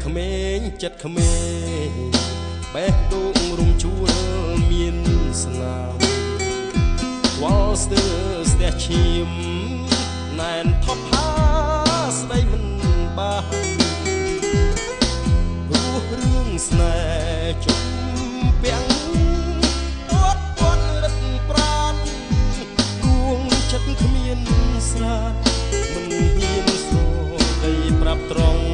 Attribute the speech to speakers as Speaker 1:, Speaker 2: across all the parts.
Speaker 1: ក្មេងចិត្តក្មេងបេះដូងរំជួលមានស្នាមវល់ស្ទើស្ទះឈាមណែនថប់ហាស្ដីមិនបានព្រោះរឿងស្នេហ៍ជុំពាំងអត់លិតប្រានដួងចិត្តគ្មានស្រាមិនហ៊ានស្រដីប្រាប់ត្រង់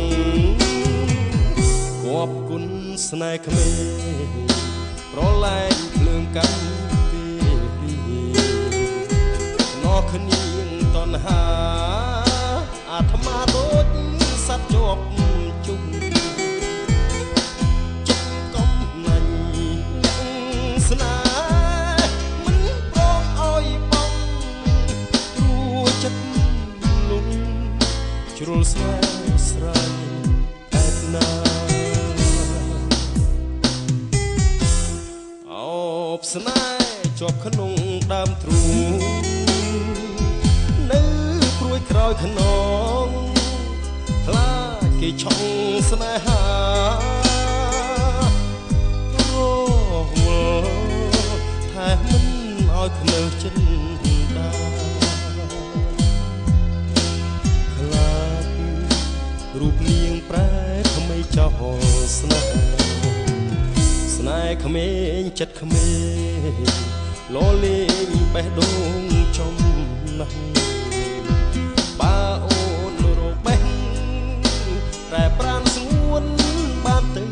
Speaker 1: គប់គុណស្នេហ៍ក្មេងប្រឡែងភ្លើងកាន់ណោះគ្នាងតណ្ហាអាត្មាដូចសត្វជាប់ជុំជុំកំណាញ់លាក់ស្នេហ៍មិនព្រមឲ្យបងព្រោះចិត្តលំជ្រុលស្នេហ៍ស្រ័យតែណាអបស្នេហ៍ជាប់ក្នុងដើមទ្រូងនៅព្រួយក្រោយខ្នងខ្លាចគេឆុងស្នេហារវល់តែមិនឲ្យខ្នើចិនដាខ្លាចរូបនាងប្រែថ្មីចោលស្នេហ៍ស្នេហ៍ក្មេងចិត្តក្មេងលលេងបេះដូងចំណាស់បើអូនរកបេះតែប្រានស្ងួនបានទៅ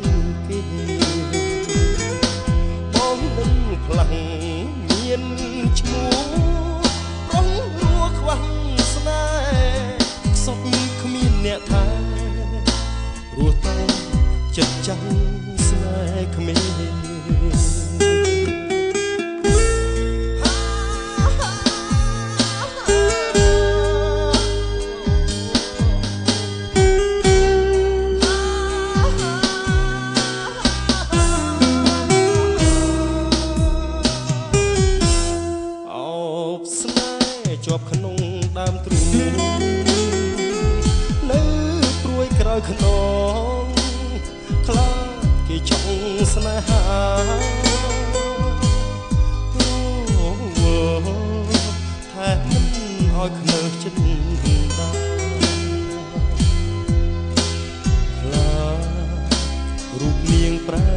Speaker 1: គេបងនឹងផ្លាំងមានឈ្មោះប្រុងរួខ្វះស្នេហ៍ខ្សត់គ្មានអ្នកថារស់តែចិត្តចាំស្នេហ៍ក្មេងជាប់ក្នុងដើមទ្រូងនៅព្រួយក្រោយខ្នងខ្លាចគេឆុងស្នេហាតែមិនឲ្យខ្នើចិត្តដាខ្លាចរូបនាងប្រែ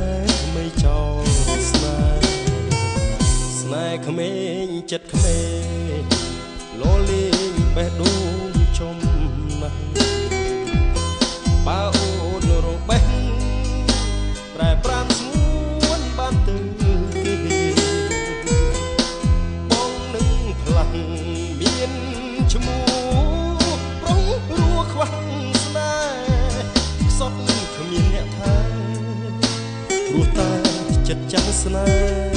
Speaker 1: មិនចោលស្នេហ៍ក្មេងចិត្តក្មេងលលេងបេះដូងចំណាស់បើអូនរកបេះប្រែប្រាំស្ងួនបានទៅគេបងនឹងផ្លាំងមានឈ្មោះប្រុងរួខ្វះស្នេហ៍ខ្សត់គ្មានអ្នកថាព្រោះតែចិត្តចាំស្នេហ៍